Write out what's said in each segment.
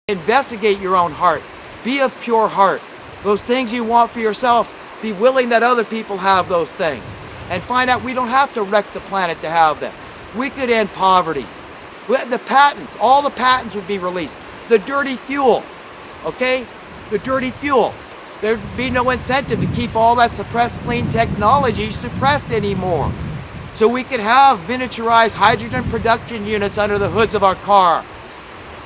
Investigate your own heart. Be of pure heart. Those things you want for yourself, be willing that other people have those things. And find out we don't have to wreck the planet to have them. We could end poverty. The patents, all the patents would be released. The dirty fuel, okay? The dirty fuel. There'd be no incentive to keep all that suppressed clean technology suppressed anymore. So we could have miniaturized hydrogen production units under the hoods of our car.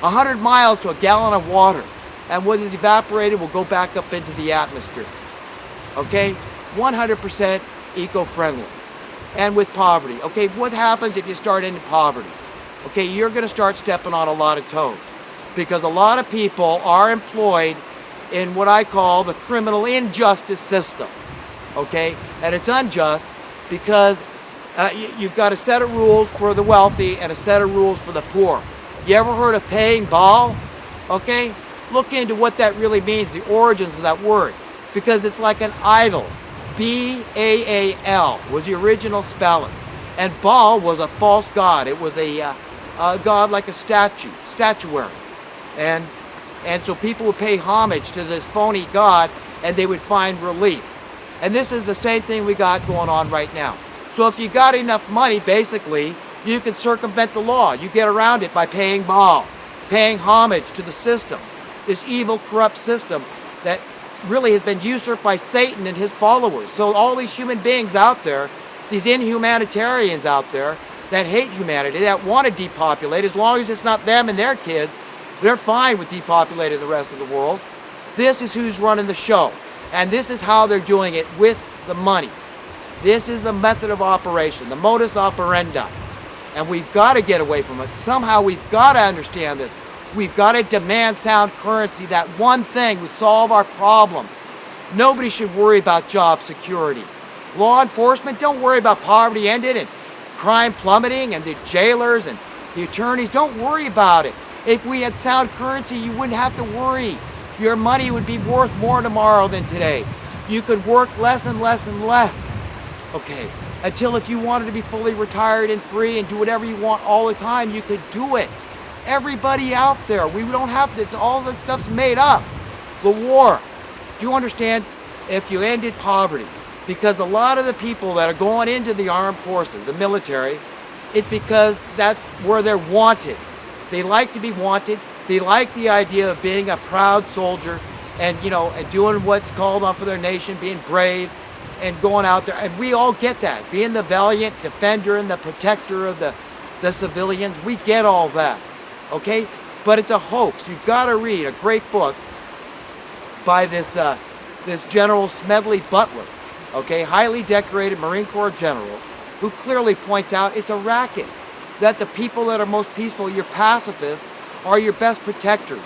100 miles to a gallon of water. And what is evaporated will go back up into the atmosphere. Okay? 100% eco-friendly. And with poverty. Okay, what happens if you start into poverty? Okay, you're going to start stepping on a lot of toes. Because a lot of people are employed in what I call the criminal injustice system. Okay? And it's unjust because you've got a set of rules for the wealthy and a set of rules for the poor. You ever heard of paying Baal? Okay? Look into what that really means, the origins of that word. Because it's like an idol. B-A-A-L was the original spelling. And Baal was a false god. It was a god like a statuary. And so people would pay homage to this phony god and they would find relief. And this is the same thing we got going on right now. So if you got enough money, basically, you can circumvent the law. You get around it by paying Baal, paying homage to the system, this evil, corrupt system that really has been usurped by Satan and his followers. So all these human beings out there, these inhumanitarians out there that hate humanity, that want to depopulate, as long as it's not them and their kids, they're fine with depopulating the rest of the world. This is who's running the show. And this is how they're doing it with the money. This is the method of operation, the modus operandi. And we've got to get away from it. Somehow we've got to understand this. We've got to demand sound currency. That one thing would solve our problems. Nobody should worry about job security. Law enforcement, don't worry about poverty ended and crime plummeting and the jailers and the attorneys. Don't worry about it. If we had sound currency, you wouldn't have to worry. Your money would be worth more tomorrow than today. You could work less and less and less. Okay, until if you wanted to be fully retired and free and do whatever you want all the time, you could do it. Everybody out there, we don't have to, all that stuff's made up. The war, do you understand? If you ended poverty, because a lot of the people that are going into the armed forces, the military, it's because that's where they're wanted. They like to be wanted. They like the idea of being a proud soldier and, you know, and doing what's called on for their nation, being brave and going out there. And we all get that. Being the valiant defender and the protector of the civilians. We get all that. Okay? But it's a hoax. You've got to read a great book by this General Smedley Butler. Okay? Highly decorated Marine Corps general who clearly points out it's a racket. That the people that are most peaceful, your pacifists, are your best protectors.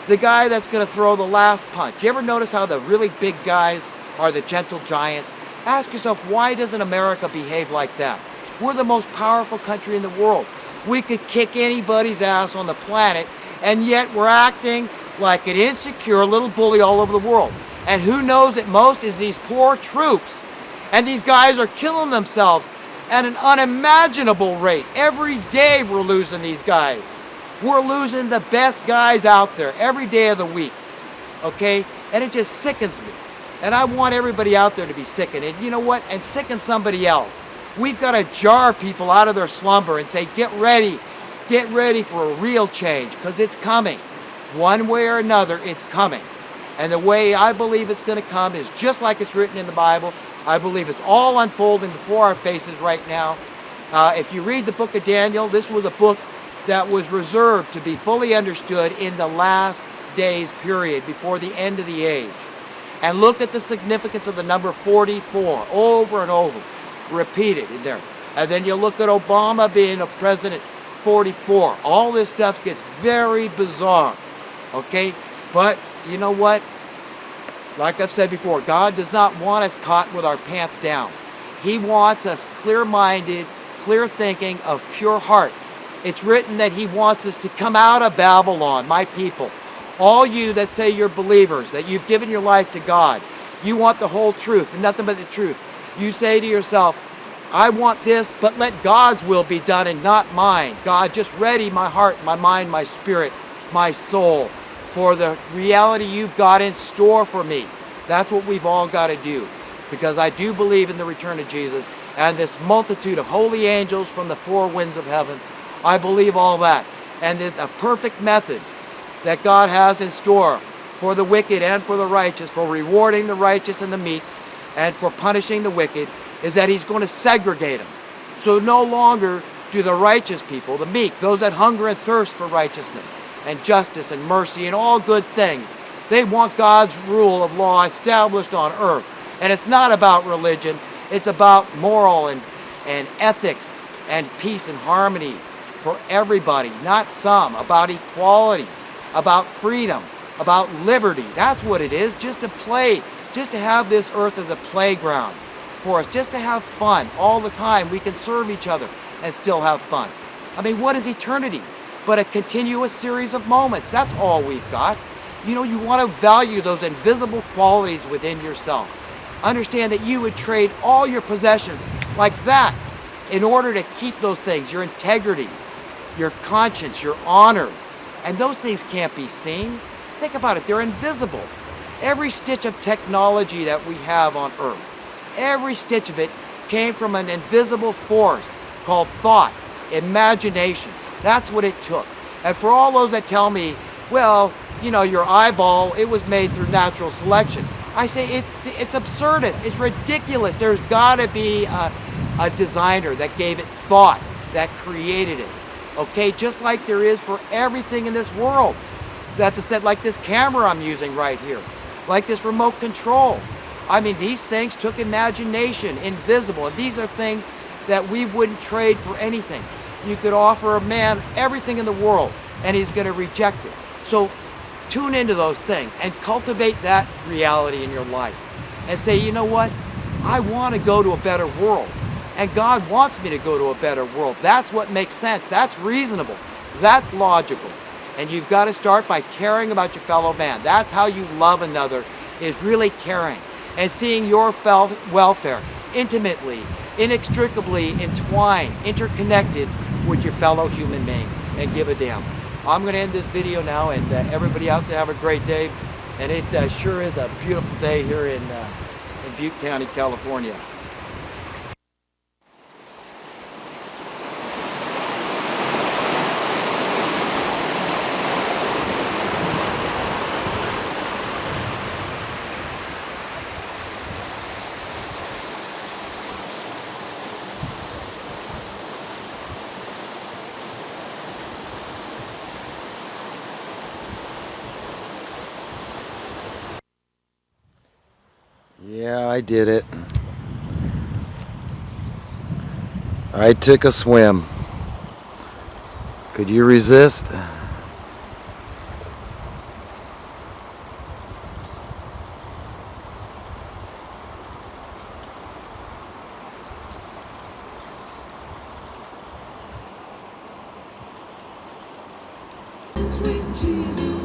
The guy that's going to throw the last punch. You ever notice how the really big guys are the gentle giants? Ask yourself, why doesn't America behave like that? We're the most powerful country in the world. We could kick anybody's ass on the planet, and yet we're acting like an insecure little bully all over the world. And who knows it most is these poor troops. And these guys are killing themselves at an unimaginable rate. Every day we're losing these guys. We're losing the best guys out there every day of the week. Okay? And it just sickens me. And I want everybody out there to be sickened. And you know what? And sicken somebody else. We've got to jar people out of their slumber and say, get ready. Get ready for a real change, because it's coming. One way or another, it's coming. And the way I believe it's going to come is just like it's written in the Bible. I believe it's all unfolding before our faces right now. If you read the book of Daniel, this was a book that was reserved to be fully understood in the last days period before the end of the age. And look at the significance of the number 44 over and over, repeated in there. And then you look at Obama being a president 44. All this stuff gets very bizarre, okay? But you know what? Like I've said before, God does not want us caught with our pants down. He wants us clear-minded, clear-thinking, of pure heart. It's written that He wants us to come out of Babylon, my people. All you that say you're believers, that you've given your life to God, you want the whole truth and nothing but the truth. You say to yourself, I want this, but let God's will be done and not mine. God, just ready my heart, my mind, my spirit, my soul for the reality you've got in store for me. That's what we've all got to do, because I do believe in the return of Jesus and this multitude of holy angels from the four winds of heaven. I believe all that. And the perfect method that God has in store for the wicked and for the righteous, for rewarding the righteous and the meek, and for punishing the wicked, is that he's going to segregate them. So no longer do the righteous people, the meek, those that hunger and thirst for righteousness and justice and mercy and all good things, they want God's rule of law established on earth. And it's not about religion, it's about moral and ethics and peace and harmony for everybody, not some, about equality, about freedom, about liberty. That's what it is, just to play, just to have this earth as a playground for us, just to have fun all the time. We can serve each other and still have fun. I mean, what is eternity but a continuous series of moments? That's all we've got. You know, you want to value those invisible qualities within yourself. Understand that you would trade all your possessions like that in order to keep those things, your integrity, your conscience, your honor. And those things can't be seen. Think about it, they're invisible. Every stitch of technology that we have on earth, every stitch of it came from an invisible force called thought, imagination. That's what it took. And for all those that tell me, well, you know, your eyeball, it was made through natural selection, I say it's absurdist, it's ridiculous. There's got to be a designer that gave it thought, that created it. Okay, just like there is for everything in this world. That's a set like this camera I'm using right here, like this remote control. I mean, these things took imagination, invisible, and these are things that we wouldn't trade for anything. You could offer a man everything in the world, and he's going to reject it. So tune into those things and cultivate that reality in your life and say, you know what? I want to go to a better world. And God wants me to go to a better world. That's what makes sense. That's reasonable. That's logical. And you've got to start by caring about your fellow man. That's how you love another, is really caring and seeing your welfare intimately, inextricably entwined, interconnected with your fellow human being, and give a damn. I'm going to end this video now, and everybody out there have a great day. And it sure is a beautiful day here in Butte County, California. Yeah, I did it. I took a swim. Could you resist? Sweet Jesus,